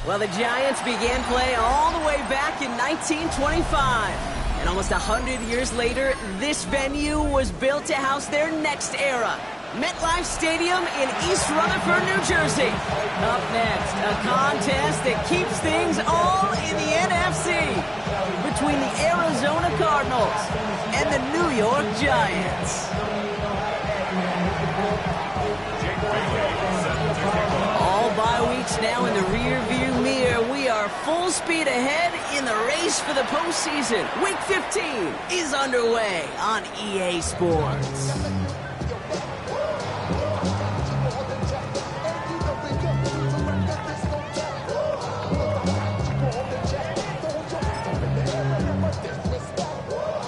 Well, the Giants began play all the way back in 1925. And almost 100 years later, this venue was built to house their next era. MetLife Stadium in East Rutherford, New Jersey. Up next, a contest that keeps things all in the NFC between the Arizona Cardinals and the New York Giants. All bye weeks now in the rear-view mirror. We are full speed ahead in the race for the postseason. Week 15 is underway on EA Sports.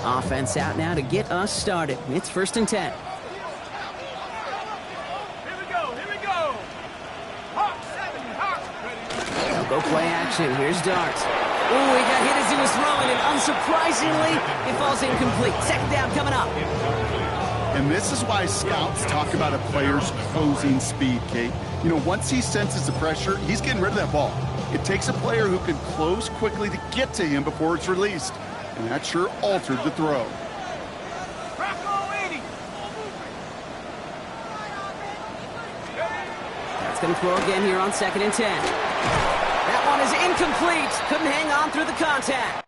Offense out now to get us started. It's 1st and 10. Go play action. Here's Darts. Oh, he got hit as he was throwing, and unsurprisingly, it falls incomplete. 2nd down coming up. And this is why scouts talk about a player's closing speed, Kate. You know, once he senses the pressure, he's getting rid of that ball. It takes a player who can close quickly to get to him before it's released. And that sure altered the throw. That's going to throw again here on 2nd and 10. That one is incomplete. Couldn't hang on through the contact.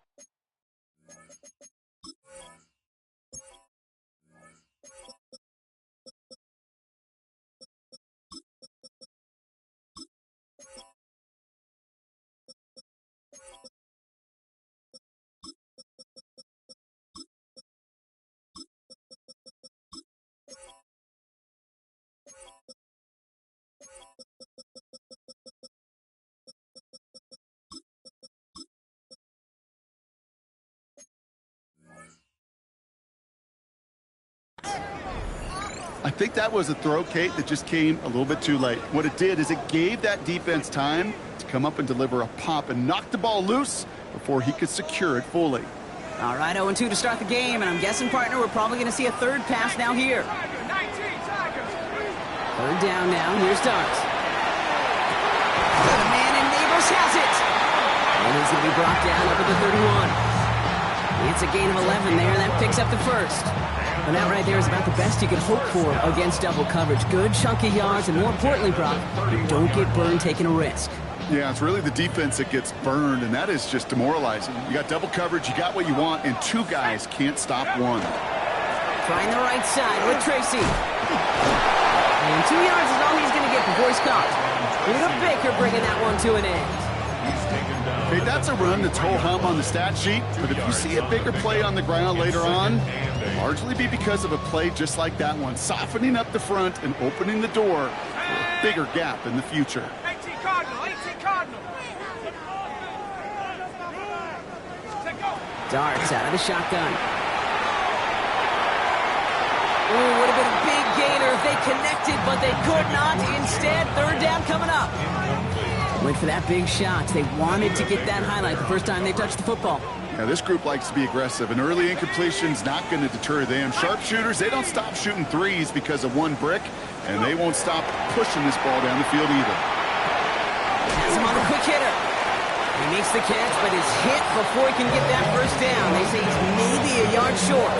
I think that was a throw, Kate, that just came a little bit too late. What it did is it gave that defense time to come up and deliver a pop and knock the ball loose before he could secure it fully. All right, 0-2 to start the game, and I'm guessing, partner, we're probably going to see a 3rd pass now here. 3rd down now. Here's Darts. The man in Neighbors has it. And he's going to be brought down up at the 31. It's a gain of 11 there, and that picks up the 1st. And that right there is about the best you could hope for against double coverage. Good chunky yards, and more importantly, Brock, you don't get burned taking a risk. Yeah, it's really the defense that gets burned, and that is just demoralizing. You got double coverage, you got what you want, and 2 guys can't stop one. Trying the right side with Tracy. And 2 yards is all he's going to get before he's caught. Luda Baker bringing that one to an end. Hey, that's a run that's ho-hum on the stat sheet, but if you see a bigger play on the ground later on, it'll largely be because of a play just like that one, softening up the front and opening the door for a bigger gap in the future. 18 Cardinal. Darts out of the shotgun. Ooh, would have been a big gainer if they connected, but they could not. Instead, 3rd down coming up. Went for that big shot. They wanted to get that highlight the first time they touched the football. Now, this group likes to be aggressive, and early incompletion's not going to deter them. Sharpshooters, they don't stop shooting threes because of one brick, and they won't stop pushing this ball down the field either. Has him on the quick hitter. He makes the catch, but is hit before he can get that 1st down. They say he's maybe a yard short.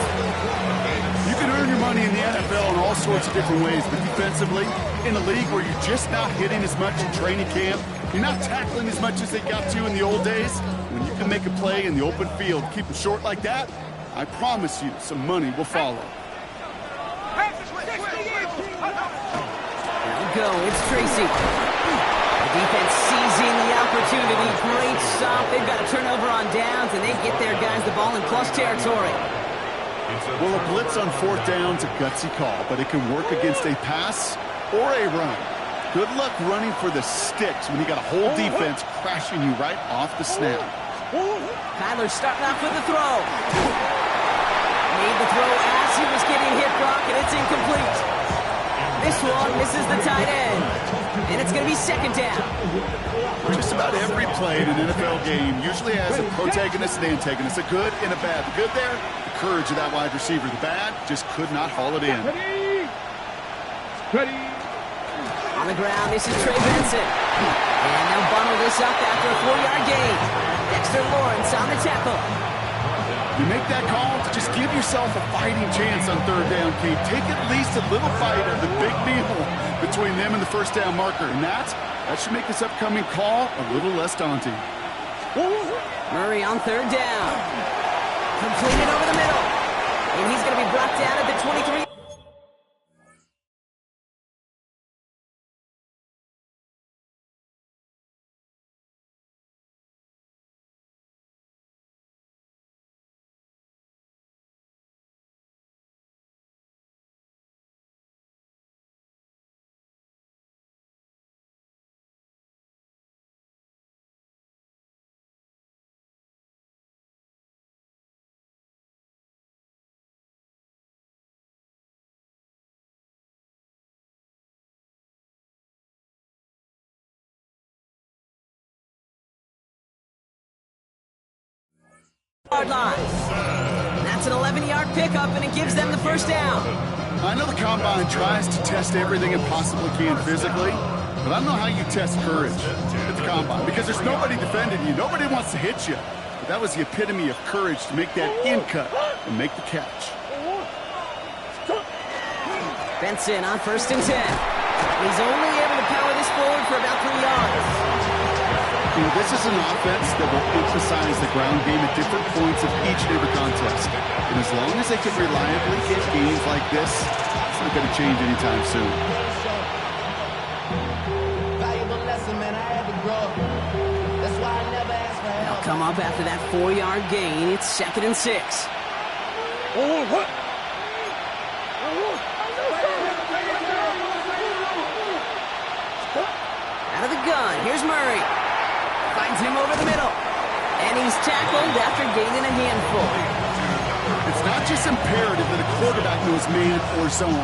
You can earn your money in the NFL in all sorts of different ways, but defensively, in a league where you're just not hitting as much in training camp, you're not tackling as much as they got to in the old days, when you can make a play in the open field, keep it short like that, I promise you some money will follow. There we go, it's Tracy. The defense seizing the opportunity. Great stop. They've got a turnover on downs, and they get their guys the ball in plus territory. Well, a blitz on 4th down's a gutsy call, but it can work against a pass or a run. Good luck running for the sticks when you got a whole defense crashing you right off the snap. Kyler starting off with the throw. Made the throw as he was getting hit, Brock, and it's incomplete. This one misses the tight end, and it's going to be 2nd down. Just about every play in an NFL game usually has a protagonist and antagonist, a good and a bad. The good there, the courage of that wide receiver. The bad just could not haul it in. Ready. On the ground, this is Trey Benson. And they'll bundle this up after a 4-yard gain. Dexter Lawrence on the tackle. You make that call to just give yourself a fighting chance on third down, Kate. Take at least a little bite of the big meal between them and the first down marker. And that should make this upcoming call a little less daunting. Murray on third down. Completed over the middle. And he's going to be brought down at the 23. Yard line. That's an 11-yard pickup, and it gives them the first down. I know the Combine tries to test everything it possibly can physically, but I don't know how you test courage at the Combine, because there's nobody defending you. Nobody wants to hit you. But that was the epitome of courage to make that in cut and make the catch. Benson on 1st and 10. He's only able to power this forward for about 3 yards. This is an offense that will emphasize the ground game at different points of each and every contest. And as long as they can reliably get games like this, it's not going to change anytime soon. Valuable lesson, man. I had to grow. That's why I never asked for help. They'll come up after that 4-yard gain. It's 2nd and 6. Out of the gun. Here's Murray. Finds him over the middle. And he's tackled after gaining a handful. It's not just imperative that a quarterback knows man or zone.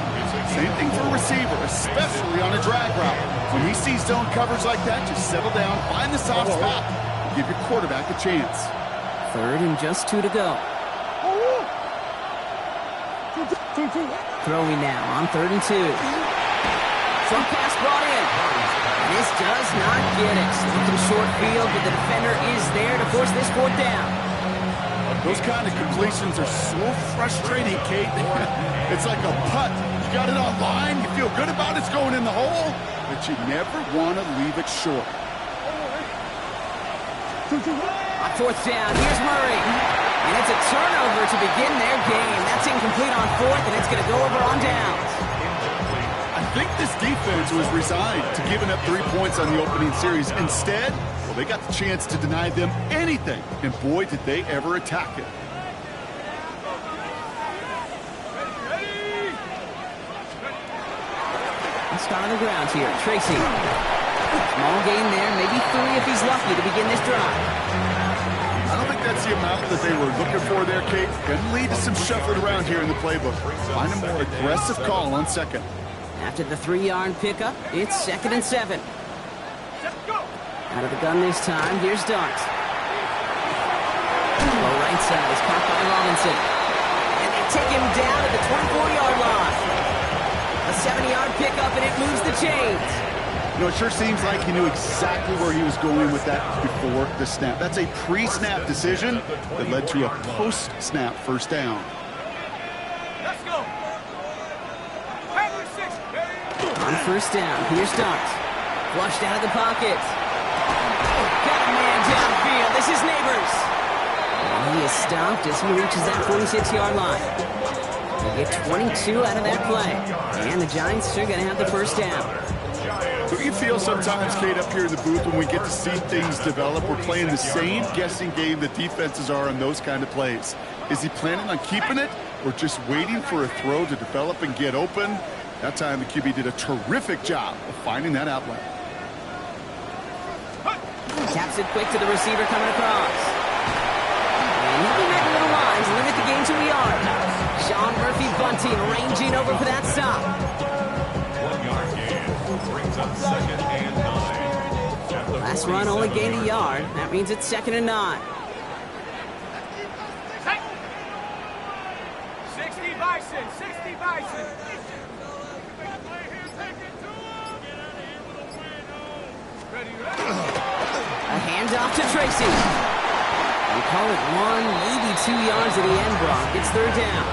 Same thing for a receiver, especially on a drag route. When he sees zone coverage like that, just settle down, find the soft spot, and give your quarterback a chance. 3rd and just 2 to go. Throwing now on 3rd and 2. Some pass brought in. This does not get it. Looking short field, but the defender is there to force this 4th down. Those kind of completions are so frustrating, Kate. It's like a putt. You got it on line, you feel good about it's going in the hole, but you never want to leave it short. On 4th down, here's Murray. And it's a turnover to begin their game. That's incomplete on 4th, and it's going to go over on downs. I think this defense was resigned to giving up 3 points on the opening series. Instead, well, they got the chance to deny them anything, and boy, did they ever attack it. Let's start on the ground here. Tracy. Small gain there, maybe 3 if he's lucky to begin this drive. I don't think that's the amount that they were looking for there, Kate. Going to lead to some shuffling around here in the playbook. Find a more aggressive call on 2nd. After the 3-yard pickup, it's 2nd and 7. Out of the gun this time, here's Dart. Low right side is caught by Robinson. And they take him down at the 24-yard line. A 7-yard pickup, and it moves the chains. You know, it sure seems like he knew exactly where he was going with that before the snap. That's a pre-snap decision that led to a post-snap first down. Let's go. On 1st down, here's Dart. Flushed out of the pocket. Got a man downfield. This is Neighbors. And he is stopped as he reaches that 46-yard line. They get 22 out of that play. And the Giants are going to have the first down. So you feel sometimes, Kate, up here in the booth when we get to see things develop, we're playing the same guessing game that defenses are on those kind of plays. Is he planning on keeping it or just waiting for a throw to develop and get open? That time the QB did a terrific job of finding that outlet. Taps it quick to the receiver coming across. And he'll be met a little wise, limit the game to a yard. Sean Murphy Bunting ranging over for that stop. 1-yard gain brings up 2nd and 9. Last run only gained a yard. That means it's 2nd and 9. 60 Bison, 60 Bison. A handoff to Tracy. We call it 1, maybe 2 yards at the end, Brock. It's third down.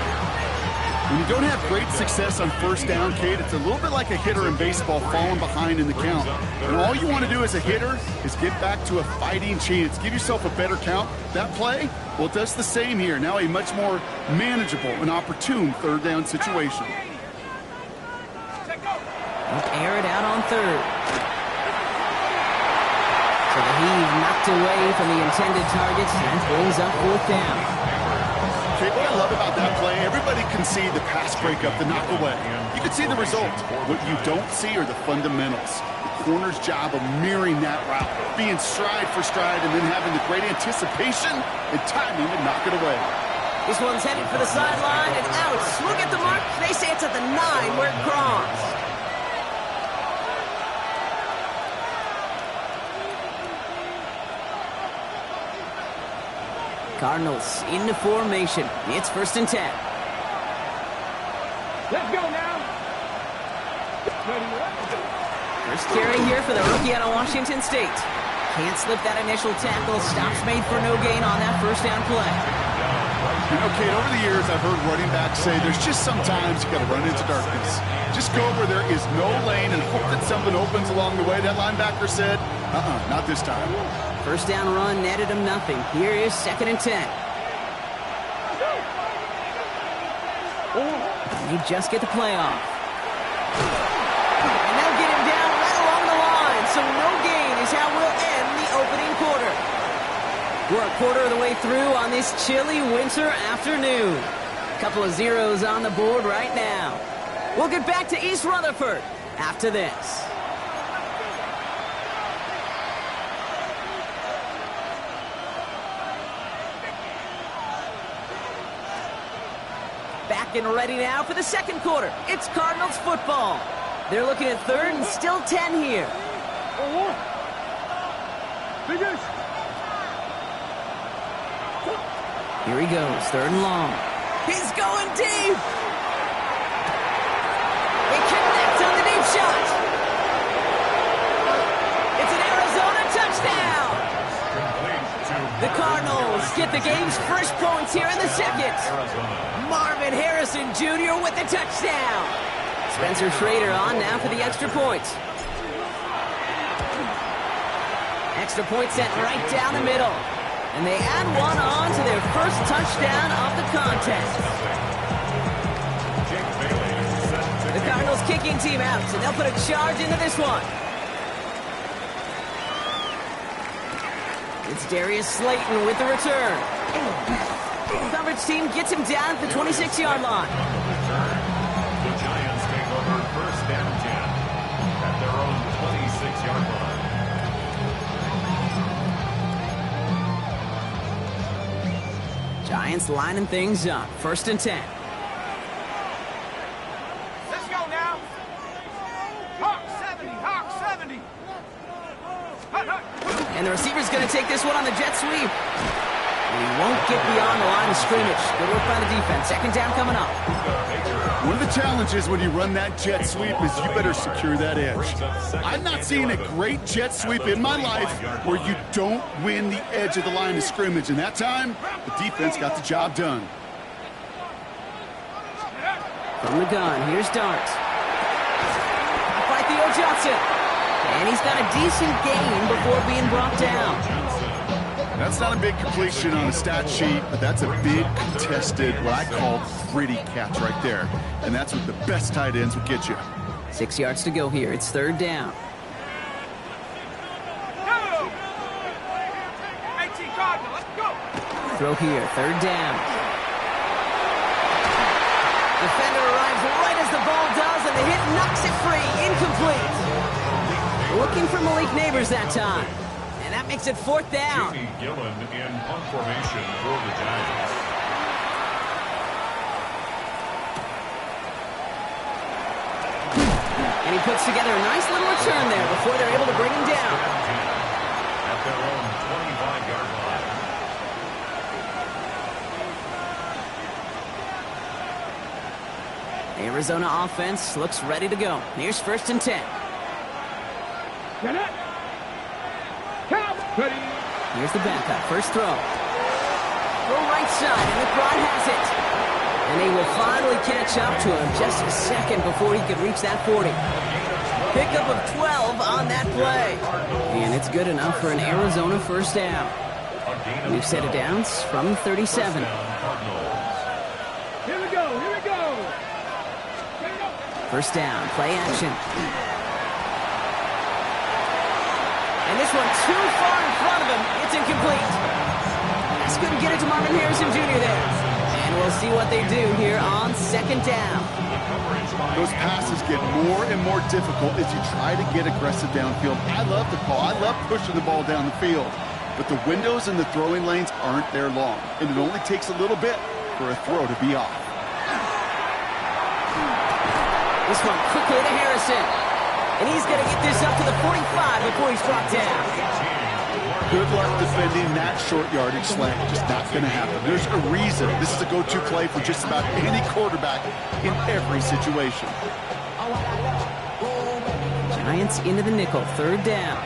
When you don't have great success on first down, Kate, it's a little bit like a hitter in baseball falling behind in the count. And all you want to do as a hitter is get back to a fighting chance. Give yourself a better count. That play, well, it does the same here. Now a much more manageable and opportune third down situation. Air it out on third. So the heave knocked away from the intended targets and brings up fourth down. Kate, what I love about that play, everybody can see the pass breakup, the knock away. You can see the result. What you don't see are the fundamentals. The corner's job of mirroring that route, being stride for stride, and then having the great anticipation and timing to knock it away. This one's headed for the sideline and out. Look at the mark. They say it's at the 9 where it crossed. Cardinals into formation. It's 1st and 10. Let's go now. First carry here for the rookie out of Washington State. Can't slip that initial tackle. Stops made for no gain on that first down play. You know, Kate, over the years I've heard running backs say there's just sometimes you got to run into darkness. Just go where there is no lane and hope that something opens along the way. That linebacker said, not this time. First down run netted him nothing. Here is 2nd and 10. They just get the play off. And they'll get him down right along the line. So no gain is how we'll end the opening quarter. We're a quarter of the way through on this chilly winter afternoon. A couple of zeros on the board right now. We'll get back to East Rutherford after this. Back and ready now for the second quarter. It's Cardinals football. They're looking at third and still 10 here. Here he goes, 3rd and long. He's going deep. He connects on the deep shot. It's an Arizona touchdown. The Cardinals get the game's first points here in the second. Marvin Harrison Jr. with the touchdown. Spencer Schrader on now for the extra point. Extra point sent right down the middle. And they add one on to their first touchdown of the contest. The Cardinals kicking team out, and they'll put a charge into this one. It's Darius Slayton with the return. Coverage team gets him down at the 26-yard line. The Giants take over 1st and 10 at their own 26-yard line. Giants lining things up. 1st and 10. Let's go now. Hawk 70, Hawk 70. And the receiver's going to take this one on the jet sweep. And he won't get beyond the line of scrimmage. Good work by the defense. 2nd down coming up. One of the challenges when you run that jet sweep is you better secure that edge. I've not seen a great jet sweep in my life where you don't win the edge of the line of scrimmage. And that time, the defense got the job done. From the gun, here's Dart. By Theo Johnson. And he's got a decent gain before being brought down. That's not a big completion on a stat sheet, but that's a big contested, what I call gritty catch right there. And that's what the best tight ends will get you. 6 yards to go here. It's 3rd down. Throw here, 3rd down. Defender arrives right as the ball does, and the hit knocks it free. Incomplete. Looking for Malik Neighbors that time. And that makes it 4th down. Jamie Gillen in punt formation for the Giants. And he puts together a nice little return there before they're able to bring him down. At their own 25-yard line. Arizona offense looks ready to go. Here's 1st and 10. Here's the backup. First throw. Throw right side, and McBride has it. And they will finally catch up to him just a second before he could reach that 40. Pickup of 12 on that play. And it's good enough for an Arizona first down. We've set it down from 37. Here we go. First down, play action. And this one too far in front of him. It's incomplete. That's couldn't get it to Marvin Harrison Jr. there. And we'll see what they do here on second down. Those passes get more and more difficult as you try to get aggressive downfield. I love the call. I love pushing the ball down the field. But the windows in the throwing lanes aren't there long. And it only takes a little bit for a throw to be off. This one quickly to Harrison. And he's going to get this up to the 45 before he's brought down. Good luck defending that short yardage slant. Just not going to happen. There's a reason this is a go-to play for just about any quarterback in every situation. Giants into the nickel. Third down.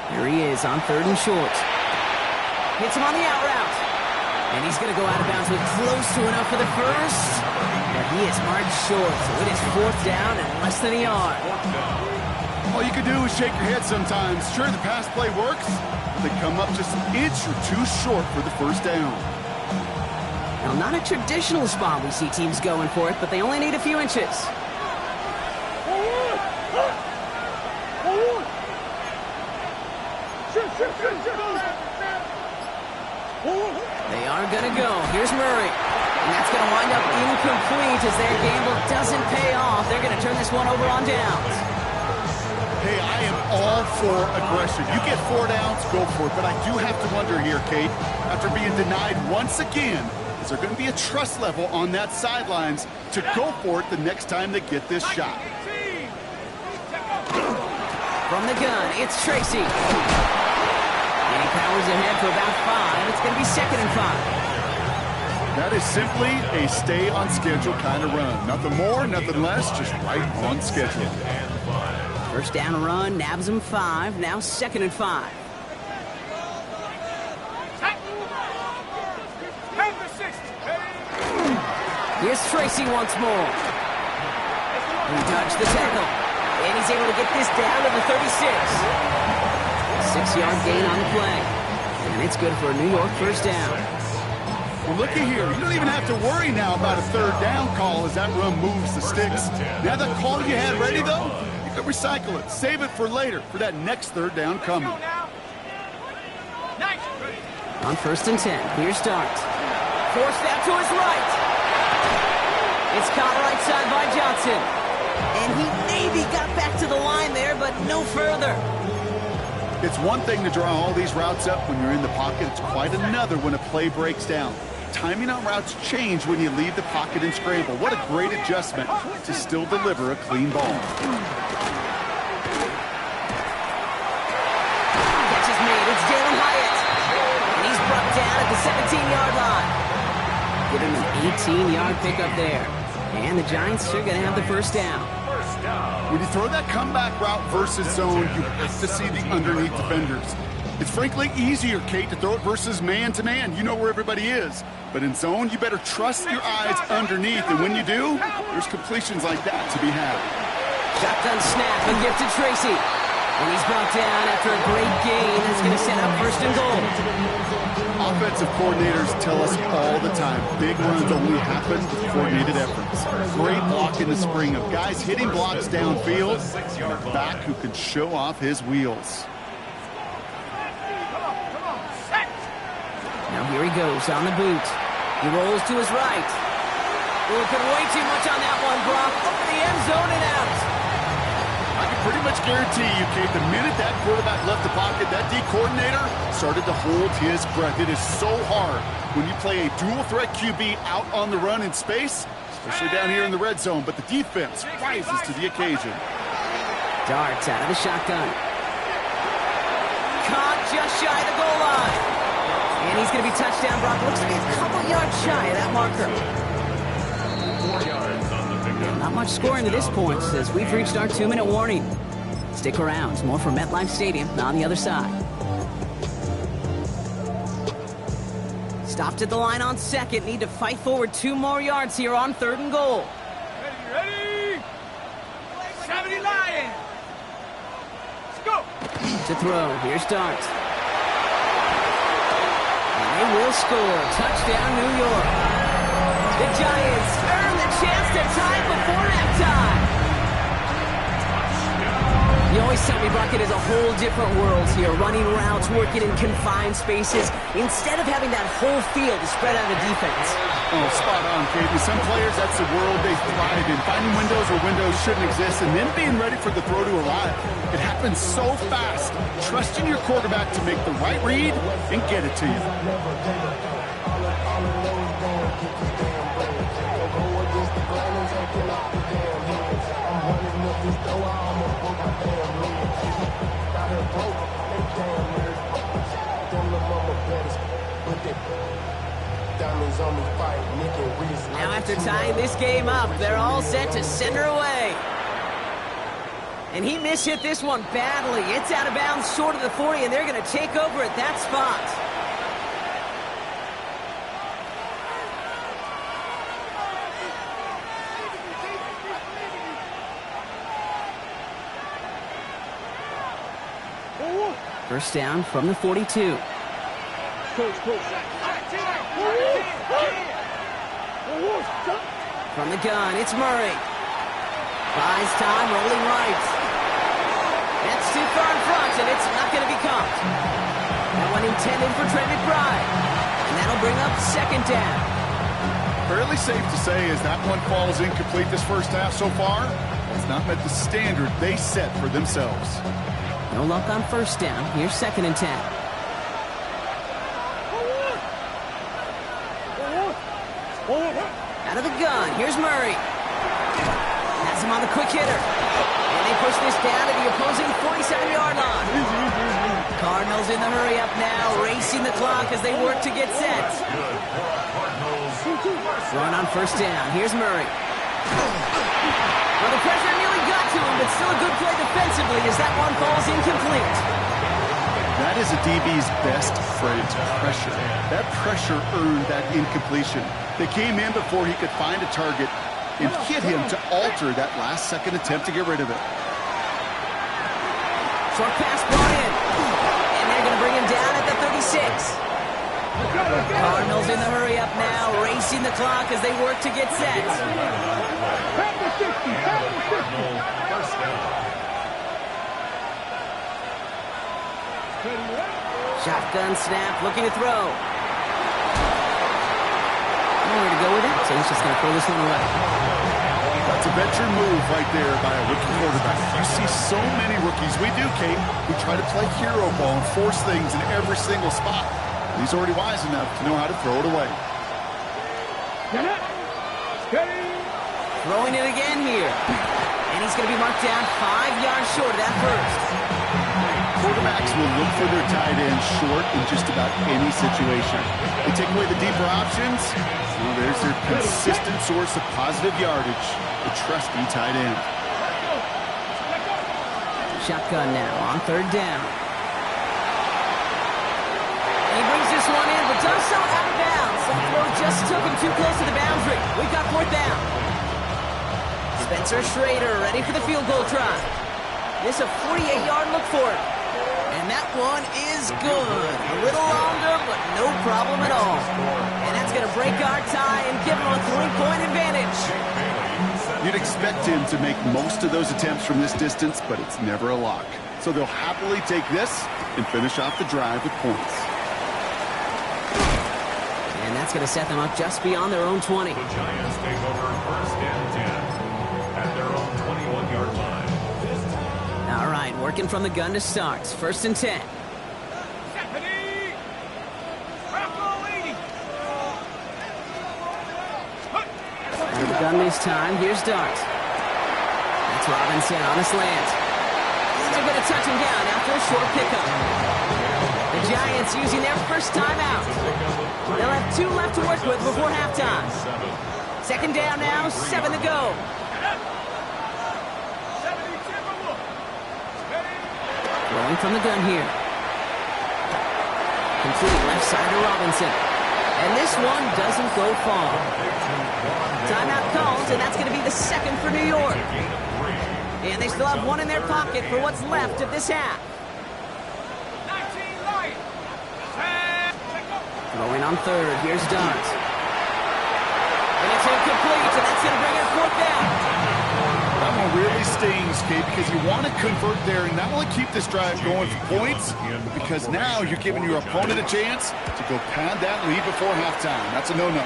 Here he is on third and short. Hits him on the out route. And he's going to go out of bounds with close to enough for the first. But he is marked short, so it is fourth down and less than a yard. All you can do is shake your head sometimes. Sure, the pass play works, but they come up just an inch or two short for the first down. Now, not a traditional spot we see teams going for it, but they only need a few inches. They are going to go. Here's Murray. And that's going to wind up incomplete as their gamble doesn't pay off. They're going to turn this one over on downs. Hey, I am all for aggression. You get 4 downs, go for it. But I do have to wonder here, Kate, after being denied once again, is there going to be a trust level on that sidelines to go for it the next time they get this shot? From the gun, it's Tracy. And he powers ahead for about 5. It's going to be 2nd and 5. That is simply a stay on schedule kind of run. Nothing more, nothing less, just right on schedule. First down run, nabs him 5. Now 2nd and 5. Here's Tracy once more. He dodged the tackle. And he's able to get this down to the 36. 6-yard gain on the play. And it's good for a New York first down. Well, looky here. You don't even have to worry now about a third down call as that run moves the sticks. Now that call you had ready, though, you can recycle it. Save it for later for that next third down coming. On 1st and 10, clear start. Forced out to his right. It's caught right side by Johnson. And he maybe got back to the line there, but no further. It's one thing to draw all these routes up when you're in the pocket. It's quite another when a play breaks down. Timing on routes change when you leave the pocket and scramble. What a great adjustment to still deliver a clean ball. Catch is made. It's Jalen Hyatt. And he's brought down at the 17-yard line. Give him an 18-yard pickup there. And the Giants are going to have the first down. When you throw that comeback route versus zone, you have to see the underneath defenders. It's frankly easier, Kate, to throw it versus man-to-man. You know where everybody is. But in zone, you better trust your eyes underneath. And when you do, there's completions like that to be had. Shotgun snap and give to Tracy. And he's brought down after a great gain. That's going to set up 1st and goal. Offensive coordinators tell us all the time, big runs only happen with coordinated efforts. Great block in the spring of guys hitting blocks downfield, and a back who can show off his wheels. Now here he goes on the boot. He rolls to his right. Oh, put way too much on that one, Brock. Over the end zone and out. I can pretty much guarantee you, Kate, the minute that quarterback left the pocket, that D coordinator started to hold his breath. It is so hard when you play a dual-threat QB out on the run in space, especially down here in the red zone, but the defense rises to the occasion. Darts out of the shotgun. Caught just shy of the goal line. And he's going to be touchdown, Brock. Looks to be a couple yards shy of that marker. 4 yards on the Not much scoring to this point as we've reached our 2-minute warning. Stick around. More from MetLife Stadium on the other side. Stopped at the line on second. Need to fight forward 2 more yards here on 3rd and goal. Ready? 70 Lions! Let's go! To throw. Here's Dart. And they will score. Touchdown, New York. The Giants earn the chance to tie before halftime. You always tell me Bucket is a whole different world here, running routes, working in confined spaces, instead of having that whole field to spread out the defense. Oh, spot on, Kate. With some players, that's the world they thrive in. Finding windows where windows shouldn't exist and then being ready for the throw to arrive. It happens so fast. Trusting your quarterback to make the right read and get it to you. Now after tying this game up, they're all set to send her away. And he mishit this one badly. It's out of bounds short of the 40, and they're going to take over at that spot. First down from the 42. From the gun, it's Murray. Buys time, rolling right. That's too far in front, and it's not going to be caught. That one intended for Trey McBride. And that'll bring up 2nd down. Fairly safe to say as that one falls incomplete this first half so far, it's not met the standard they set for themselves. No luck on 1st down. Here's 2nd and 10. Out of the gun. Here's Murray. Has him on the quick hitter. And they push this down to the opposing 47-yard line. Cardinals in the hurry up now, racing the clock as they work to get set. Run on 1st down. Here's Murray. Well, the pressure nearly got to him, but still a good play defensively as that one falls incomplete. That is a DB's best phrase, pressure. That pressure earned that incompletion. They came in before he could find a target and hit him to alter that last-second attempt to get rid of it. Short pass brought in. And they're going to bring him down at the 36. Cardinals in the hurry up now, racing the clock as they work to get set. Shotgun snap, looking to throw. Nowhere to go with it, so he's just going to throw this one away. That's a veteran move right there by a rookie quarterback. You see so many rookies, we do, Kate, who try to play hero ball and force things in every single spot. He's already wise enough to know how to throw it away. Throwing it again here. And he's going to be marked down 5 yards short of that first. Quarterbacks will look for their tight end short in just about any situation. They take away the deeper options. Well, there's their consistent source of positive yardage, the trusty tight end. Shotgun now on 3rd down. And he brings this one in, but does so out of bounds. That throw just took him too close to the boundary. We've got 4th down. Spencer Schrader ready for the field goal try. This a 48-yard look for him. And that one is good. A little longer, but no problem at all. And that's going to break our tie and give him a 3-point advantage. You'd expect him to make most of those attempts from this distance, but it's never a lock. So they'll happily take this and finish off the drive with points. And that's going to set them up just beyond their own 20. The Giants take over 1st and 10 at their own 21-yard line. All right, working from the gun to start. 1st and 10. Out of the gun this time. Here's Dart. That's Robinson on a slant. Still going to touch him down after a short pickup. The Giants using their first timeout. They'll have 2 left to work with before halftime. 2nd down now, 7 to go. Throwing from the gun here. Complete left side to Robinson. And this one doesn't go far. Timeout called, and that's going to be the second for New York. And they still have one in their pocket for what's left of this half. 19 light. Throwing on third. Here's Dart. And it's incomplete, and that's going to bring it fourth down. That one really stings, Kate, because you want to convert there and not only keep this drive going for points, but because now you're giving your opponent a chance to go pad that lead before halftime. That's a no-no.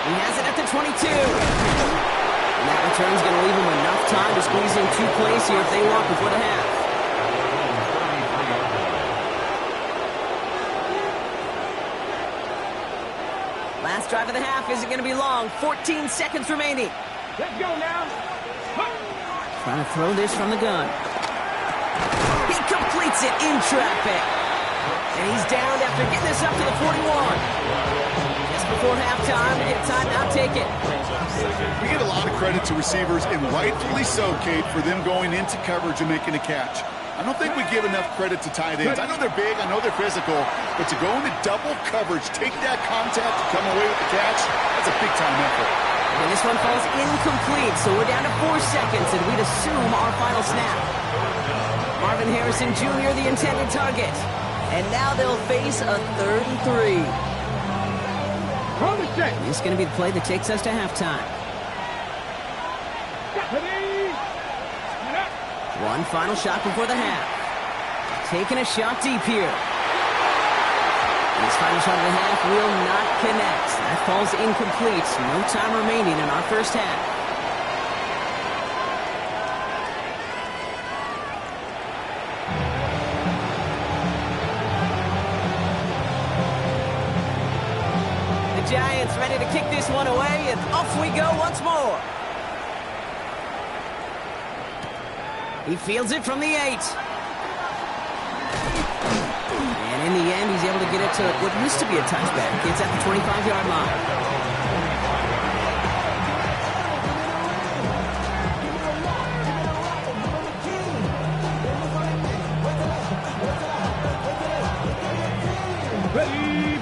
He has it at the 22. And that return's going to leave him enough time to squeeze in 2 plays here if they want before the half. Last drive of the half isn't going to be long. 14 seconds remaining. Let's go now. Trying to throw this from the gun. He completes it in traffic. And he's down after getting this up to the 41. Just before halftime, we get time, now take it. We get a lot of credit to receivers, and rightfully so, Kate, for them going into coverage and making a catch. I don't think we give enough credit to tight ends. I know they're big, I know they're physical, but to go into double coverage, take that contact, come away with the catch, that's a big-time effort. And this one falls incomplete, so we're down to 4 seconds, and we'd assume our final snap. Marvin Harrison Jr., the intended target. And now they'll face a 3rd and 3. This is going to be the play that takes us to halftime. One final shot before the half. Taking a shot deep here. This final shot of the half will not connect. That falls incomplete. No time remaining in our first half. The Giants ready to kick this one away, and off we go once more. He fields it from the 8. And in the end, he's able to get it to what used to be a touchback. It's at the 25-yard line.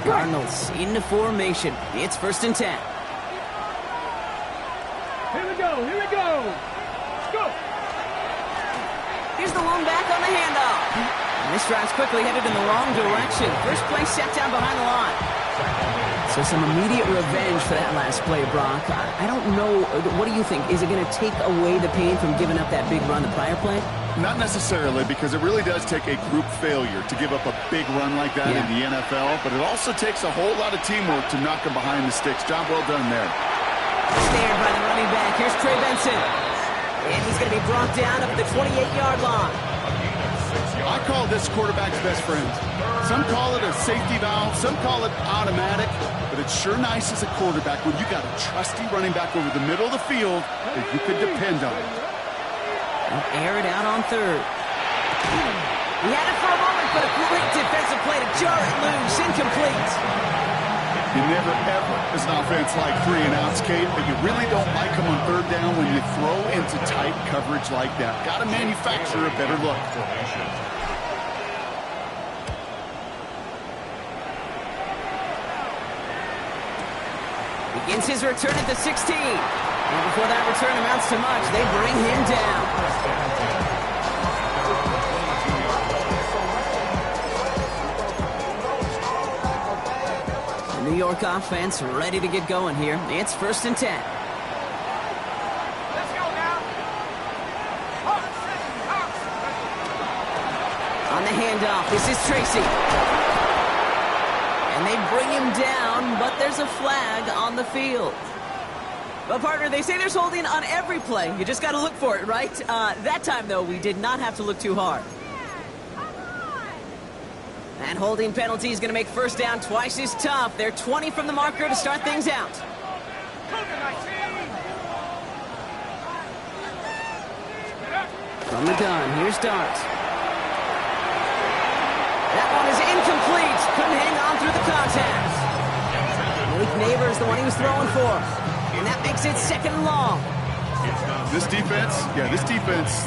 Cardinals into formation. It's 1st and 10. Here we go. Let's go. Here's the lone back on the handoff. And this drive's quickly headed in the wrong direction. First play set down behind the line. So some immediate revenge for that last play, Brock. I don't know. What do you think? Is it going to take away the pain from giving up that big run the prior play? Not necessarily, because it really does take a group failure to give up a big run like that in the NFL, but it also takes a whole lot of teamwork to knock him behind the sticks. Job well done there. Snared by the running back. Here's Trey Benson. And he's going to be brought down up at the 28-yard line. I call this quarterback's best friend. Some call it a safety valve, some call it automatic, but it's sure nice as a quarterback when you got a trusty running back over the middle of the field that you could depend on. They'll air it out on 3rd. He had it for a moment, but a great defensive play to jar it loose. Incomplete. You never, ever, as an offense, like 3 and outs, Kate, but you really don't like them on 3rd down when you throw into tight coverage like that. Got to manufacture a better look. Begins his return at the 16. And before that return amounts to much, they bring him down. The New York offense ready to get going here. It's 1st and 10. Let's go now. On the handoff, this is Tracy. And they bring him down, but there's a flag on the field. Well, partner, they say there's holding on every play. You just got to look for it, right? That time, though, we did not have to look too hard. And holding penalty is going to make 1st down twice as tough. They're 20 from the marker to start things out. From the gun, here's Dart. That one is incomplete. Couldn't hang on through the contact. Malik Neighbors, the one he was throwing for. And that makes it 2nd and long. This defense,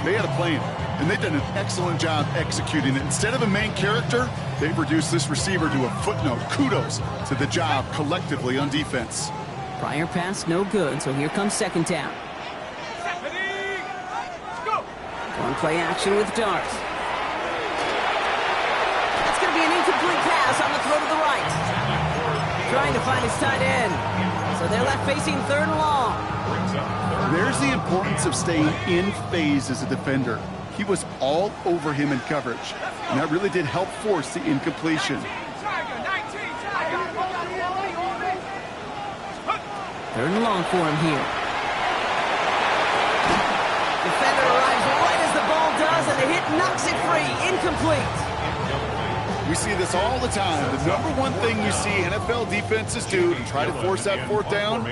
they had a plan, and they've done an excellent job executing it. Instead of a main character, they've reduced this receiver to a footnote. Kudos to the job collectively on defense. Prior pass, no good, so here comes second down. Going play action with Darts. That's going to be an incomplete pass on the throw to the right. Trying to find his tight end. So they're left facing third and long. There's the importance of staying in phase as a defender. He was all over him in coverage, and that really did help force the incompletion. Third and long for him here. Defender arrives right as the ball does, and the hit knocks it free. Incomplete. We see this all the time. The number one thing you see NFL defenses do to try to force that fourth down,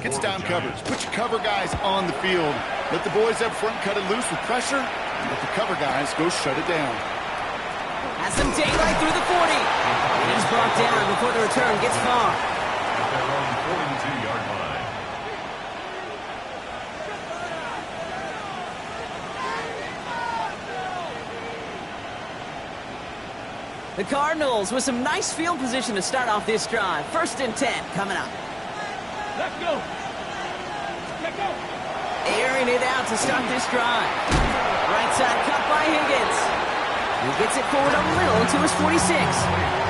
gets down coverage. Put your cover guys on the field. Let the boys up front cut it loose with pressure, and let the cover guys go shut it down. Has some daylight through the 40. He's brought down before the return gets far. At their own 42-yard line. The Cardinals with some nice field position to start off this drive. 1st and 10 coming up. Let's go. Let's go. Airing it out to start this drive. Right side cut by Higgins. He gets it forward a little to his 46.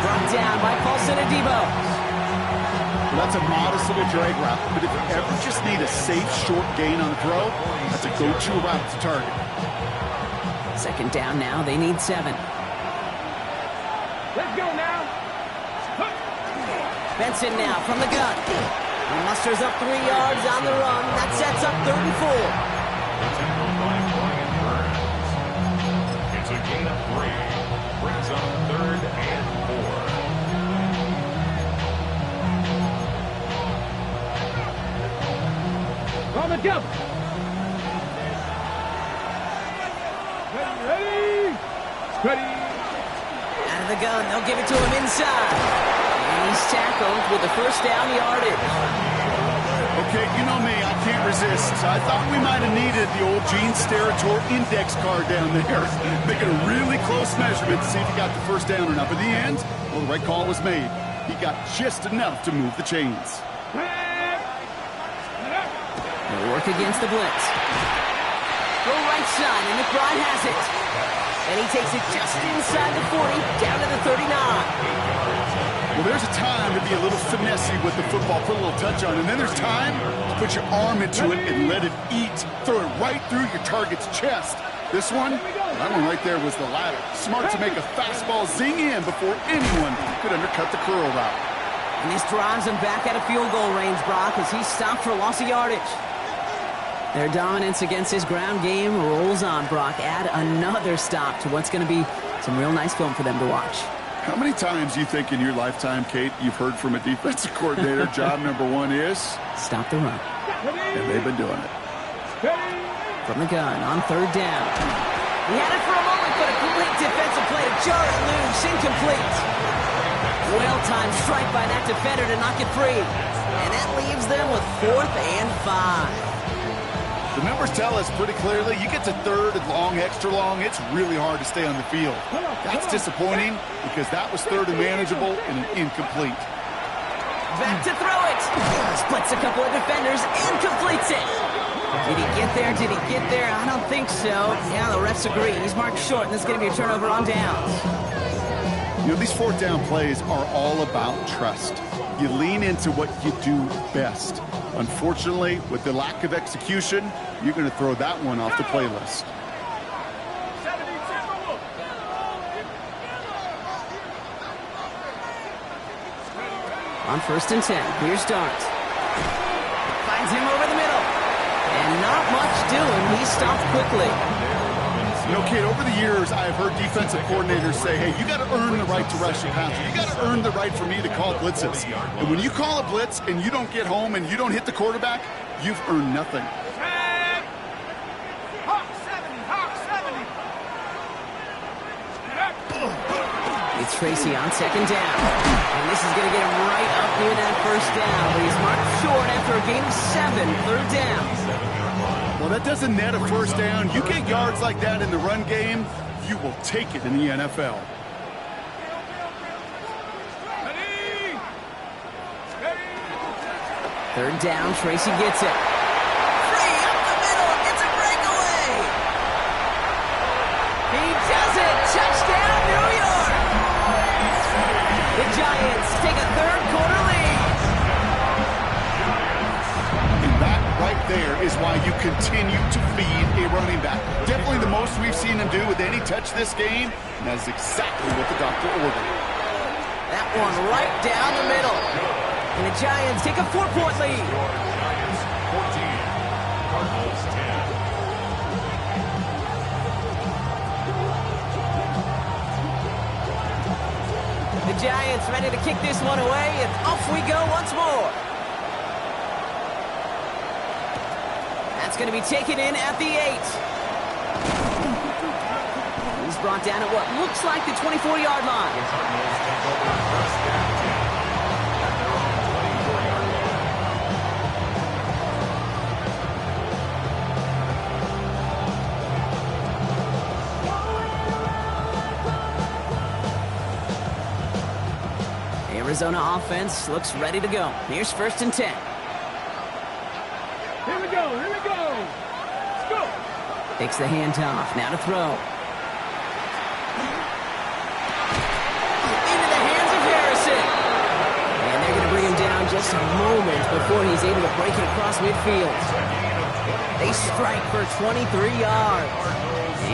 Brought down by Paulson Adebo. Well, that's a modest little drag route, but if you ever just need a safe, short gain on the throw, that's a go-to route to target. Second down now. They need 7. Let's go now. Benson now from the gun. He musters up 3 yards on the run. That sets up 3rd and 4. It's a gain of 3. Brings up 3rd and 4. On the jump. Ready. Ready. Out of the gun, they'll give it to him inside. And he's tackled with the 1st down yardage. Okay, you know me, I can't resist. I thought we might have needed the old Gene Steratore index card down there. Making a really close measurement to see if he got the 1st down or not. But in the end, well, the right call was made. He got just enough to move the chains. They'll work against the blitz. Go right side, and McBride has it. And he takes it just inside the 40, down to the 39. Well, there's a time to be a little finessey with the football, put a little touch on, and then there's time to put your arm into it and let it eat. Throw it right through your target's chest. This one, that one right there was the latter. Smart to make a fastball zing in before anyone could undercut the curl route. And this drives him back out of field goal range, Brock, as he's stopped for loss of yardage. Their dominance against his ground game rolls on, Brock. Add another stop to what's going to be some real nice film for them to watch. How many times do you think in your lifetime, Kate, you've heard from a defensive coordinator, job number 1 is? Stop the run. And they've been doing it. From the gun on 3rd down. He had it for a moment, but a great defensive play to jar it loose. Incomplete. Well-timed strike by that defender to knock it free. And that leaves them with 4th and 5. The numbers tell us pretty clearly, you get to 3rd and long, extra long, it's really hard to stay on the field. That's disappointing because that was 3rd and manageable and an incomplete. Back to throw it. Splits a couple of defenders and completes it. Did he get there? Did he get there? I don't think so. Yeah, the refs agree. He's marked short, and this is going to be a turnover on downs. You know, these 4th down plays are all about trust. You lean into what you do best. Unfortunately, with the lack of execution, you're going to throw that one off the playlist. On 1st and 10, here's Darts. Finds him over the middle. And not much doing. He stopped quickly. You know, kid, over the years, I've heard defensive coordinators say, hey, you got to earn the right to rush your passer. You got to earn the right for me to call blitzes. And when you call a blitz and you don't get home and you don't hit the quarterback, you've earned nothing. Hawk 70, Hawk 70. It's Tracy on 2nd down. And this is going to get him right up near that 1st down. But he's marked short after a gain of 7, 3rd down. Well, that doesn't net a first down. You get yards like that in the run game, you will take it in the NFL. Third down, Tracy gets it. Free up the middle, it's a breakaway. He does it, touchdown New York. The Giants take a third-quarter lead. And that right there is why you continue to feed a running back. Definitely the most we've seen him do with any touch this game, and that's exactly what the doctor ordered. That one right down the middle. And the Giants take a 4-point lead. Giants 14, Cardinals 10. The Giants ready to kick this one away, and off we go once more. That's going to be taken in at the 8. He's brought down at what looks like the 24-yard line. The Cardinals take over first down 10 at their own 24-yard line. Arizona offense looks ready to go. Here's 1st and 10. Here we go, here we go. Let's go. Takes the handoff, now to throw. Into the hands of Harrison. And they're going to bring him down just a moment before he's able to break it across midfield. They strike for 23 yards.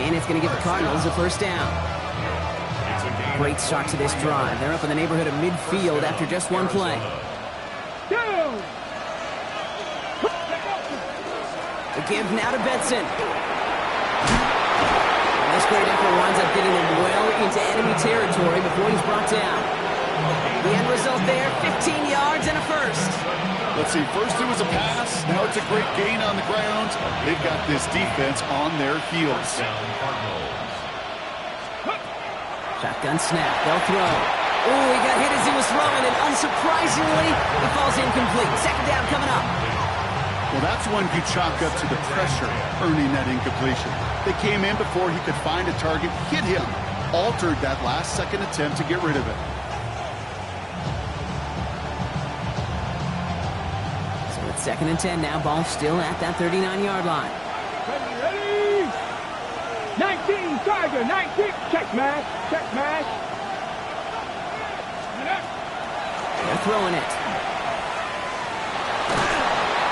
And it's going to give the Cardinals a first down. Great start to this drive. They're up in the neighborhood of midfield after just one play. Down. The give now to Benson. This great effort winds up getting him well into enemy territory before he's brought down. The end result there, 15 yards and a first. Let's see, first it was a pass, now it's a great gain on the ground. They've got this defense on their heels. Shotgun snap, they'll throw. Oh, he got hit as he was throwing, and unsurprisingly, he falls incomplete. Second down coming up. Well, that's one you chalk up to the pressure earning that incompletion. They came in before he could find a target, hit him, altered that last-second attempt to get rid of it. So it's 2nd and 10 now, ball still at that 39-yard line. Ready? 19, Tiger, 19. Check match, check match. They're throwing it.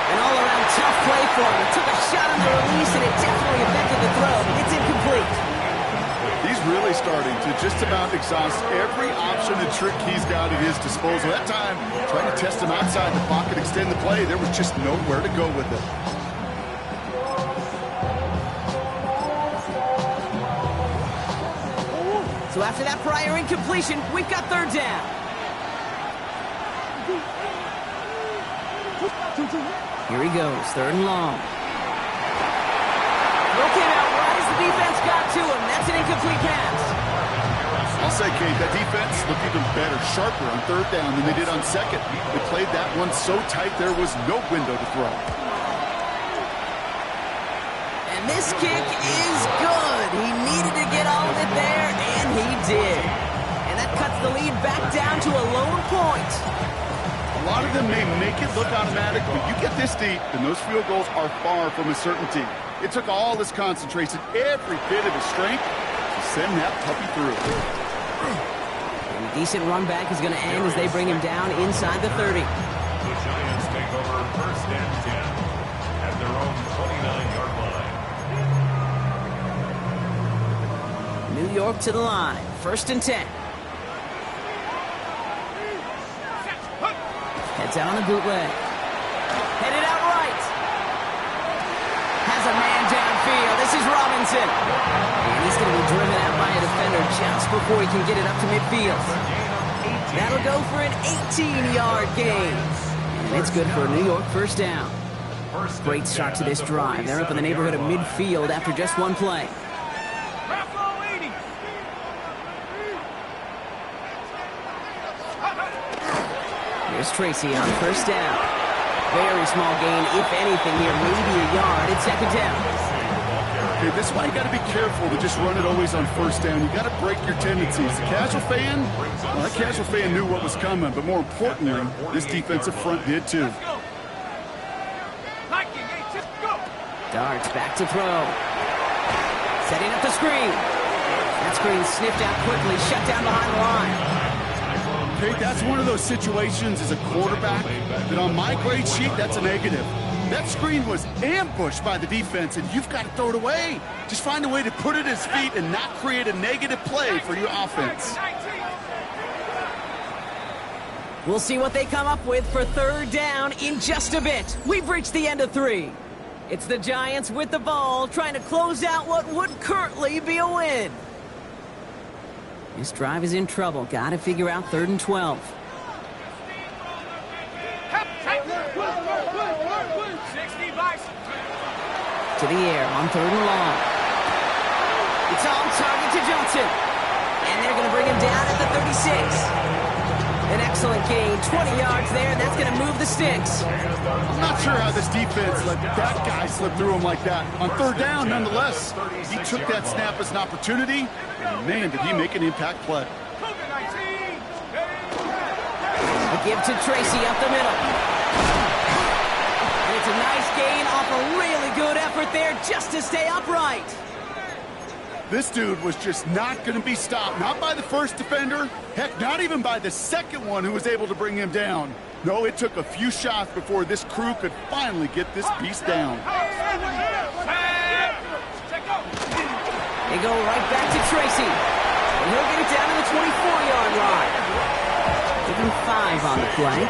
An all-around tough play for him. He took a shot on the release, and it definitely affected the throw. It's incomplete. He's really starting to just about exhaust every option and trick he's got at his disposal. That time, trying to test him outside the pocket, extend the play, there was just nowhere to go with it. So after that prior incompletion, we've got 3rd down. Here he goes, 3rd and long. Throw came out right as the defense got to him. That's an incomplete pass. I'll say, Kate, that defense looked even better, sharper on 3rd down than they did on 2nd. They played that one so tight there was no window to throw. And this kick is good. He needed to get all of it there, and he did. And that cuts the lead back down to a lone point. A lot of them may make it look automatic, but you get this deep, and those field goals are far from a certainty. It took all his concentration, every bit of his strength, to send that puppy through. And a decent run back is going to end as they bring him down inside the 30. The Giants take over first and 10 at their own 29-yard line. New York to the line. 1st and 10. Heads out on the bootleg. Headed out right. Has a man downfield. This is Robinson. And he's going to be driven out by a defender just before he can get it up to midfield. That'll go for an 18-yard gain. And it's good for a New York first down. Great start to this drive. They're up in the neighborhood of midfield after just one play. Here's Tracy on 1st down. Very small gain, if anything here, maybe a yard. It's second down. Okay, this is why you got to be careful to just run it always on first down. You got to break your tendencies. The casual fan, well, that casual fan knew what was coming, but more importantly, this defensive front did too. Darts back to throw. Setting up the screen. That screen sniffed out quickly, shut down behind the line. Okay, that's one of those situations as a quarterback that on my grade sheet, that's a negative. That screen was ambushed by the defense, and you've got to throw it away. Just find a way to put it at his feet and not create a negative play for your offense. We'll see what they come up with for third down in just a bit. We've reached the end of 3. It's the Giants with the ball, trying to close out what would currently be a win. This drive is in trouble. Got to figure out 3rd and 12. To the air on 3rd and long. It's on target to Johnson. And they're going to bring him down at the 36. An excellent gain, 20 yards there, and that's going to move the sticks. I'm not sure how this defense let that guy slip through him like that. On 3rd down, nonetheless, he took that snap as an opportunity, and man, did he make an impact play. A give to Tracy up the middle. And it's a nice gain off a really good effort there just to stay upright. This dude was just not going to be stopped, not by the first defender, heck, not even by the second one who was able to bring him down. No, it took a few shots before this crew could finally get this beast down. They go right back to Tracy. And he'll get it down to the 24-yard line. Give him 5 on the play.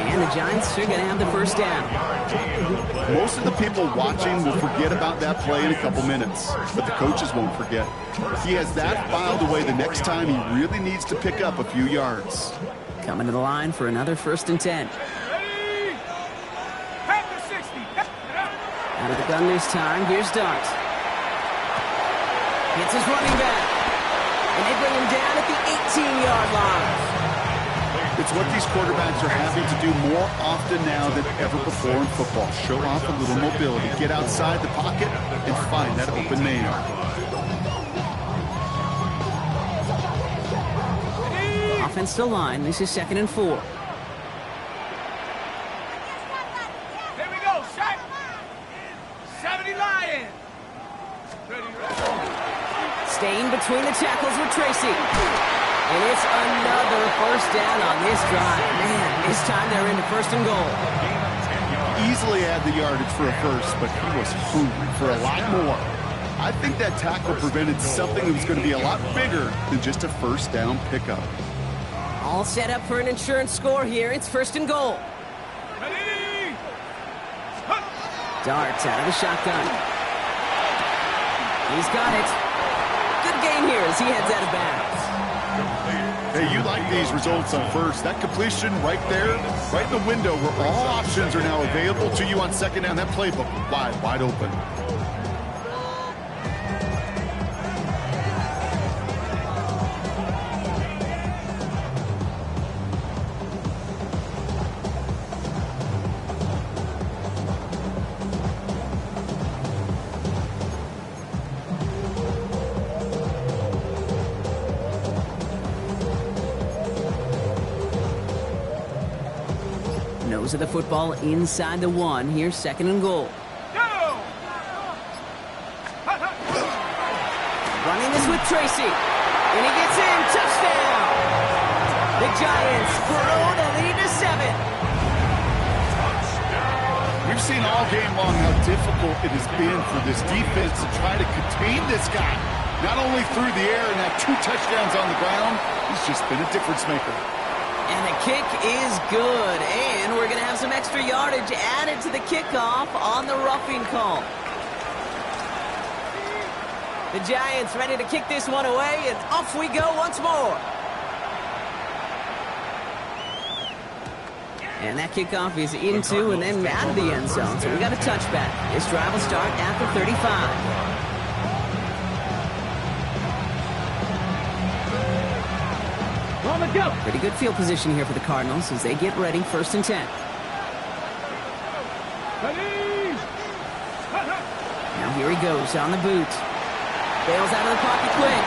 And the Giants are going to have the first down. Most of the people watching will forget about that play in a couple minutes, but the coaches won't forget. He has that filed away the next time he really needs to pick up a few yards. Coming to the line for another 1st and 10. Out of the gun this time, here's Dart. Hits his running back. And they bring him down at the 18-yard line. It's what these quarterbacks are having to do more often now than ever before in football. Show off a little mobility, get outside the pocket, and find that open man. Offense to line. This is 2nd and 4. Here we go, shot. 70 Lions. Staying between the tackles with Tracy. And it's another first down on this drive. Man, this time they're into 1st and goal. Easily had the yardage for a first, but he was hungry for a lot more. I think that tackle prevented something that was going to be a lot bigger than just a first down pickup. All set up for an insurance score here. It's 1st and goal. Ready? Darts out of the shotgun. He's got it. Good gain here as he heads out of bounds. Hey, you like these results on first. That completion right there, right in the window where all options are now available to you on 2nd down. That playbook wide open. Nose of the football inside the 1. Here's 2nd and goal. Running this with Tracy. And he gets in. Touchdown. The Giants grow the lead to 7. We've seen all game long how difficult it has been for this defense to try to contain this guy. Not only through the air and had 2 touchdowns on the ground, he's just been a difference maker. And the kick is good. And we're going to have some extra yardage added to the kickoff on the roughing call. The Giants ready to kick this one away, and off we go once more. And that kickoff is into and then out of the end zone. So we got a touchback. This drive will start at the 35. Go. Pretty good field position here for the Cardinals as they get ready, 1st and 10. Now here he goes on the boot. Bails out of the pocket quick.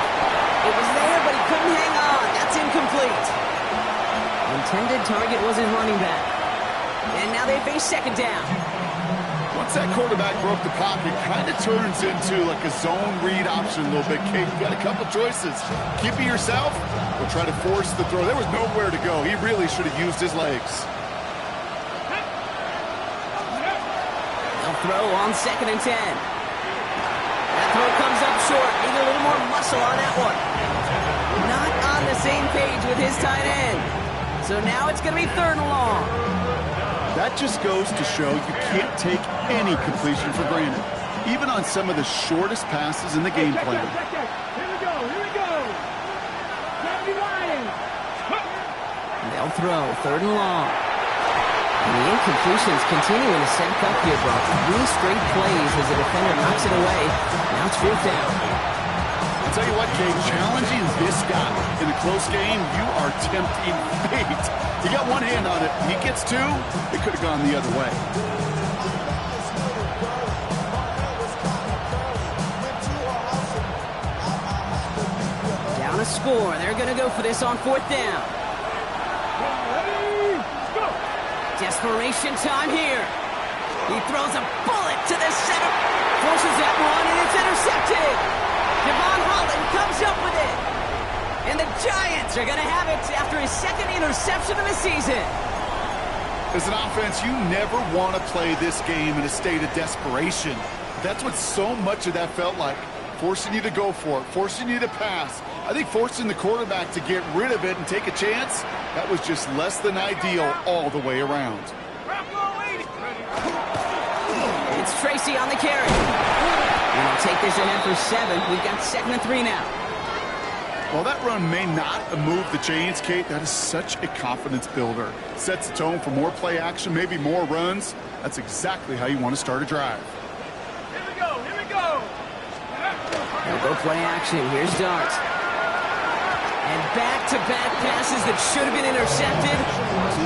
It was there, but he couldn't hang on. That's incomplete. Intended target was his running back. And now they face second down. Once that quarterback broke the pocket, kind of turns into like a zone read option a little bit, Kate. You got a couple choices. Keep it yourself or try to force the throw. There was nowhere to go. He really should have used his legs. They'll throw on 2nd and 10. That throw comes up short. Need a little more muscle on that one. Not on the same page with his tight end. So now it's going to be 3rd and long. That just goes to show you can't take any completion for granted, even on some of the shortest passes in the game plan. Here we go. They'll throw 3rd and long. And the incompletions continuing to set up here, Brock. 3 straight plays as the defender knocks it away. Now it's 4th down. I'll tell you what, Kate, challenging this guy in a close game, you are tempting fate. You got one hand on it. He gets 2, it could have gone the other way. Down a score. They're going to go for this on 4th down. Desperation time here. He throws a bullet to the center. Forces that one, and it's intercepted. Devon Holland comes up with it. And the Giants are going to have it after his 2nd interception of the season. As an offense, you never want to play this game in a state of desperation. That's what so much of that felt like. Forcing you to go for it, forcing you to pass. I think forcing the quarterback to get rid of it and take a chance, that was just less than ideal all the way around. It's Tracy on the carry. And they'll take this ahead for 7. We've got 2nd and 3 now. While that run may not have moved the chains, Kate, that is such a confidence builder. Sets the tone for more play action, maybe more runs. That's exactly how you want to start a drive. Here we go. They'll go play action. Here's Dart. And back-to-back passes that should have been intercepted.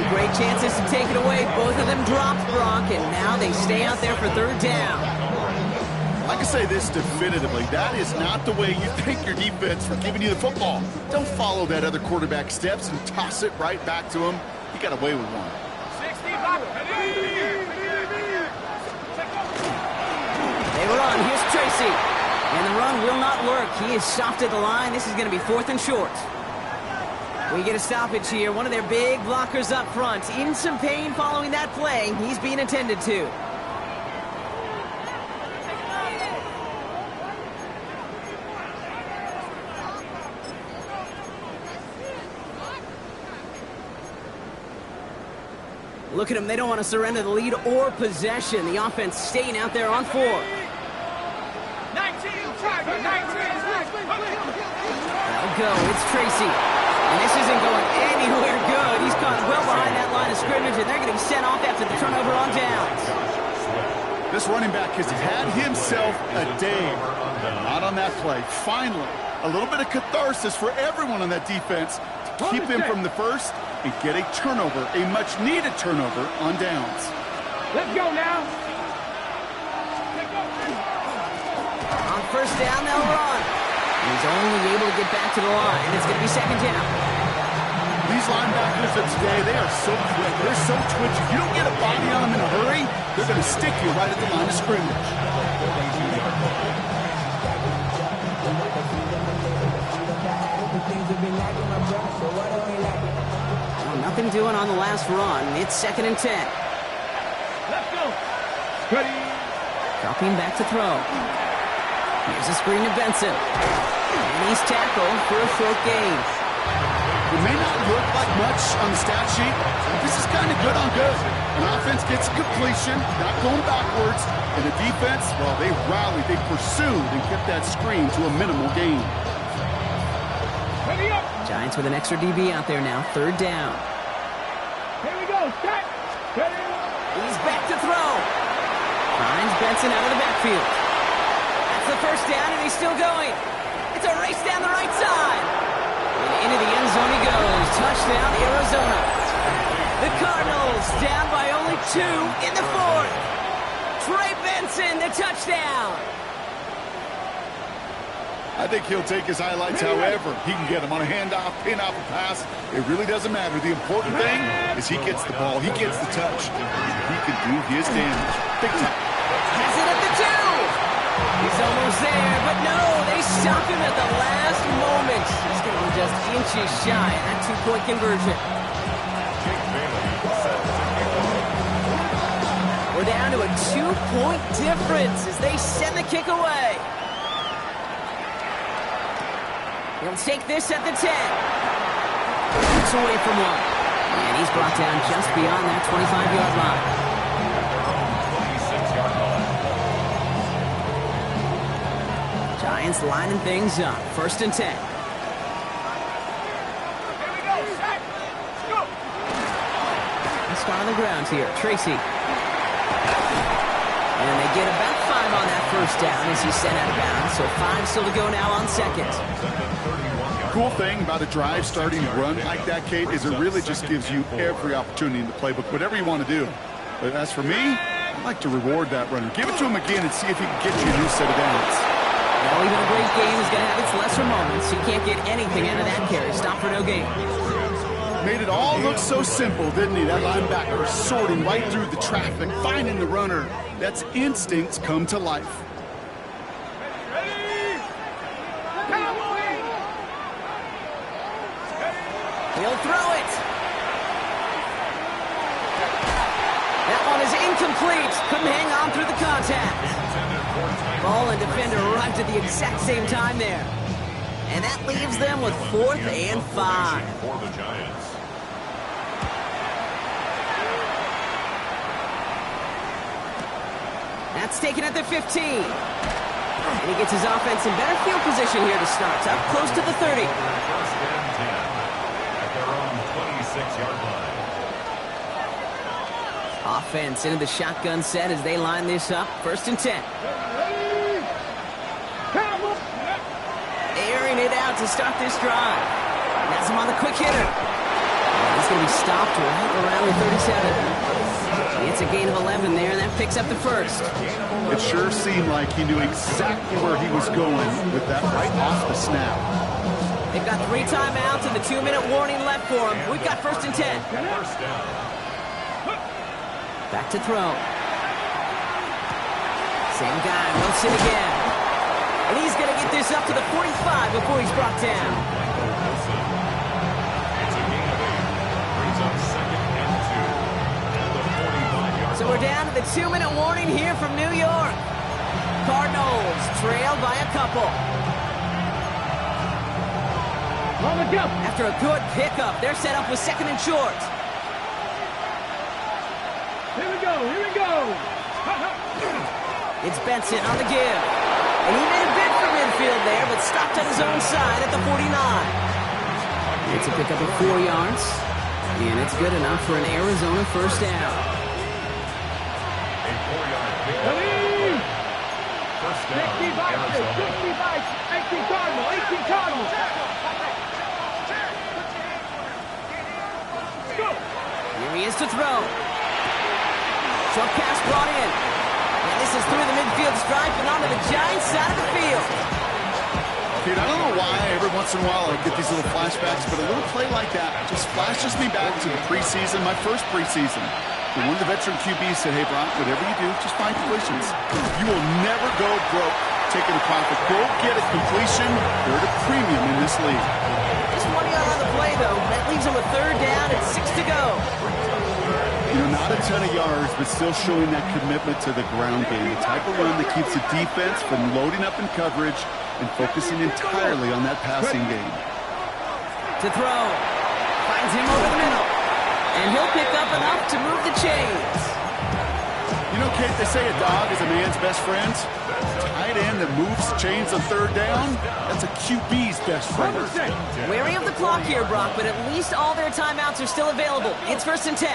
2 great chances to take it away. Both of them dropped, Brock, and now they stay out there for 3rd down. I can say this definitively. That is not the way you thank your defense for giving you the football. Don't follow that other quarterback steps and toss it right back to him. He got away with one. 65. They were on. Here's Tracy. And the run will not work. He is stopped at the line. This is going to be 4th and short. We get a stoppage here. One of their big blockers up front. In some pain following that play. He's being attended to. Look at them. They don't want to surrender the lead or possession. The offense staying out there on 4. 19. They'll go. It's Tracy. And this isn't going anywhere good. He's caught well behind that line of scrimmage, and they're going to be sent off after the turnover on downs. This running back has had himself a day. Not on that play. Finally, a little bit of catharsis for everyone on that defense to keep him from the first and get a turnover, a much-needed turnover on downs. Let's go now. On 1st down, they'll run. He's only able to get back to the line. It's going to be 2nd down. These linebackers of today, they are so quick. They're so twitchy. You don't get a body on them in a hurry, they're going to stick you right at the line of scrimmage. Well, nothing doing on the last run. It's 2nd and 10. Let's go. Ready. Dropping back to throw. Here's a screen to Benson. And he's tackled for a short gain. It may not look like much on the stat sheet, but this is kind of good on good. An offense gets a completion, not going backwards, and the defense, well, they rallied, they pursued, and kept that screen to a minimal gain. Ready up. Giants with an extra DB out there now. 3rd down. Here we go. Set. Ready. He's back to throw. Finds Benson out of the backfield. That's the 1st down, and he's still going. It's a race down the right side. And into the end zone he goes. Touchdown, Arizona. The Cardinals down by only 2 in the 4th. Trey Benson, the touchdown. I think he'll take his highlights however he can get them on a handoff, pin off a pass. It really doesn't matter. The important thing is he gets the ball. He gets the touch. He can do his damage. Big time. Has it at the 2. He's almost there, but no, they stop him at the last moment. He's going to be just inches shy of that 2-point conversion. We're down to a 2-point difference as they send the kick away. He'll take this at the 10. It's away from one. And he's brought down just beyond that 25-yard line. 26-yard line. Giants lining things up. 1st and 10. Here we go, Zach. Go. Let's start on the ground here. Tracy. And they get about 5 on that 1st down as he's sent out of bounds. So 5 still to go now on 2nd. Cool thing about a drive starting to run like that, Kate, is it really just gives you every opportunity in the playbook, whatever you want to do. But as for me, I'd like to reward that runner. Give it to him again and see if he can get you a new set of downs. Well, even a great game is going to have its lesser moments. You can't get anything out of that carry. Stop for no gain. Made it all look so simple, didn't he? That linebacker sorting right through the traffic, finding the runner. That's instincts come to life. He'll throw it. That one is incomplete. Couldn't hang on through the contact. Ball and defender arrived at the exact same time there. And that leaves them with 4th and 5. For the Giants. That's taken at the 15. And he gets his offense in better field position here to start. Up close to the 30. 1st and 10 at their own 26-yard line. Offense into the shotgun set as they line this up. 1st and 10. Airing it out to start this drive. And that's him on the quick hitter. And he's going to be stopped right around the 37. It's a gain of 11 there, and that picks up the 1st. It sure seemed like he knew exactly where he was going with that right off the snap. They've got 3 timeouts and the 2-minute warning left for him. We've got 1st and 10. 1st down. Back to throw. Same guy, Wilson again. And he's going to get this up to the 45 before he's brought down. It's a gain of 8. Brings up 2nd and 2. At the 45-yard So we're down to the 2-minute warning here from New York. Cardinals trailed by a couple. After a good pickup, they're set up with 2nd and short. Here we go. It's Benson on the give. And he made a bid for midfield there, but stopped on his own side at the 49. It's a pickup of 4 yards. And it's good enough for an Arizona 1st down. A 4-yard pickup. 1st down, Arizona. 18 Cardinal. Here he is to throw. Short pass brought in. And this is through the midfield stripe and onto the Giants side of the field. Dude, I don't know why every once in a while I get these little flashbacks, but a little play like that just flashes me back to the preseason, my first preseason. And one of the veteran QBs said, hey, Brock, whatever you do, just find completions. You will never go broke taking a profit. Go get a completion. They're at a premium in this league. Just 1 yard on the play, though. That leaves him with 3rd down and 6 to go. You know, not a ton of yards, but still showing that commitment to the ground game. The type of run that keeps the defense from loading up in coverage and focusing entirely on that passing game. To throw. Finds him over the middle. And he'll pick up enough to move the chains. You know, Kate, they say a dog is a man's best friend. Tight end that moves chains on 3rd down, that's a QB's best friend. Wary of the clock here, Brock, but at least all their timeouts are still available. It's 1st and 10.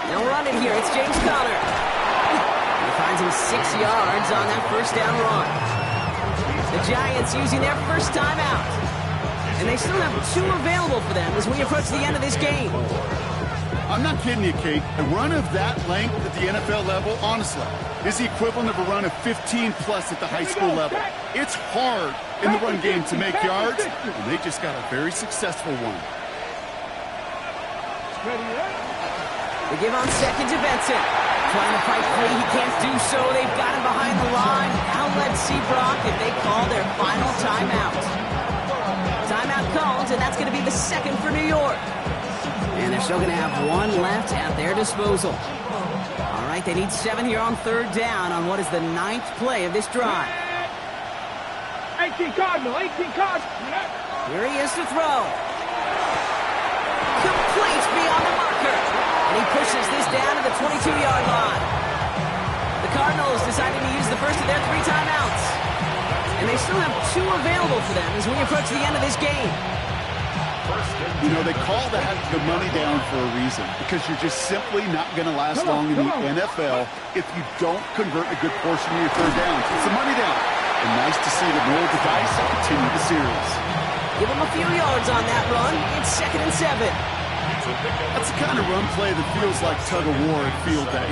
They'll run it here. It's James Conner. He finds him 6 yards on that 1st down run. The Giants using their 1st timeout. And they still have 2 available for them as we approach the end of this game. I'm not kidding you, Kate. A run of that length at the NFL level, honestly, is the equivalent of a run of 15-plus at the high school level. It's hard in the run game to make yards, and they just got a very successful one. They give on second to Benson. Trying to fight free, he can't do so. They've got him behind the line. Now let's see, Brock, if they call their final timeout. Timeout called, and that's going to be the second for New York. And they're still going to have one left at their disposal. All right, they need 7 here on third down on what is the 9th play of this drive. 18 Cardinal, 18 Cardinal. Here he is to throw. Complete beyond the marker. And he pushes this down to the 22-yard line. The Cardinals deciding to use the first of their 3 timeouts. And they still have 2 available for them as we approach the end of this game. You know, they call that the money down for a reason, because you're just simply not going to last long in the NFL if you don't convert a good portion of your third downs. It's the money down. And nice to see them roll the dice and continue the series. Give them a few yards on that run. It's 2nd and 7. That's the kind of run play that feels like tug-of-war at field day.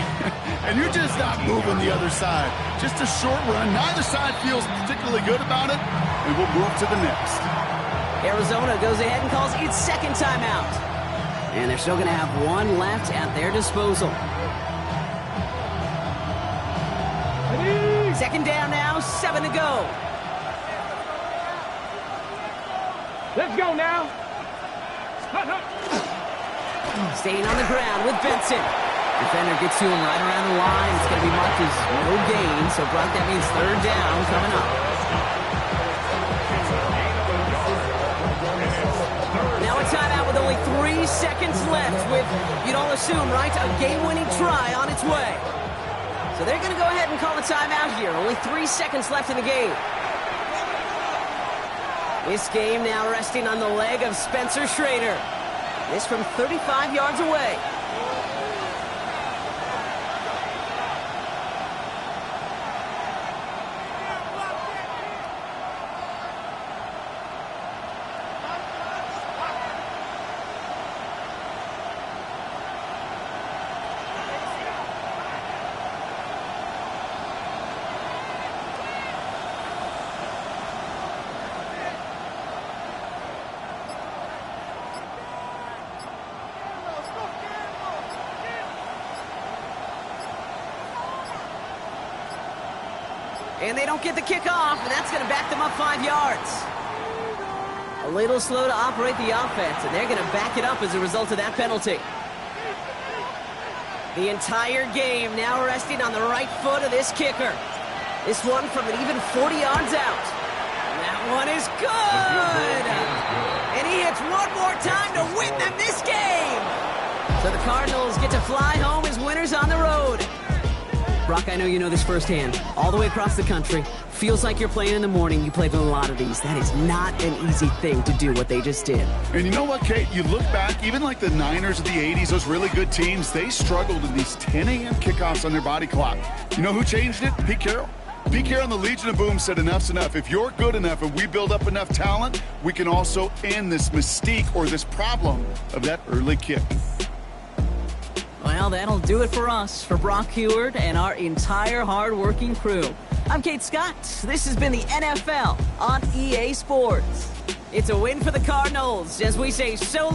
And you're just not moving the other side. Just a short run. Neither side feels particularly good about it, and we'll move to the next. Arizona goes ahead and calls its second timeout. And they're still going to have 1 left at their disposal. Second down now, 7 to go. Let's go now. Staying on the ground with Benson. Defender gets to him right around the line. It's going to be marked as no gain. So, Brock, that means third down coming up. Now a timeout with only 3 seconds left with, you'd all assume, right, a game-winning try on its way. So they're going to go ahead and call a timeout here. Only 3 seconds left in the game. This game now resting on the leg of Spencer Schrader. This from 35 yards away. And they don't get the kickoff, and that's going to back them up 5 yards. A little slow to operate the offense, and they're going to back it up as a result of that penalty. The entire game now resting on the right foot of this kicker. This one from an even 40 yards out. And that one is good! And he hits one more time to win them this game! So the Cardinals get to fly home as winners on the road. Brock, I know you know this firsthand. All the way across the country. Feels like you're playing in the morning. You played in a lot of these. That is not an easy thing to do what they just did. And you know what, Kate? You look back, even like the Niners of the 80s, those really good teams, they struggled in these 10 a.m. kickoffs on their body clock. You know who changed it? Pete Carroll. Pete Carroll and the Legion of Boom said enough's enough. If you're good enough and we build up enough talent, we can also end this mystique or this problem of that early kick. Well, that'll do it for us, for Brock Heward and our entire hard-working crew. I'm Kate Scott. This has been the NFL on EA Sports. It's a win for the Cardinals as we say so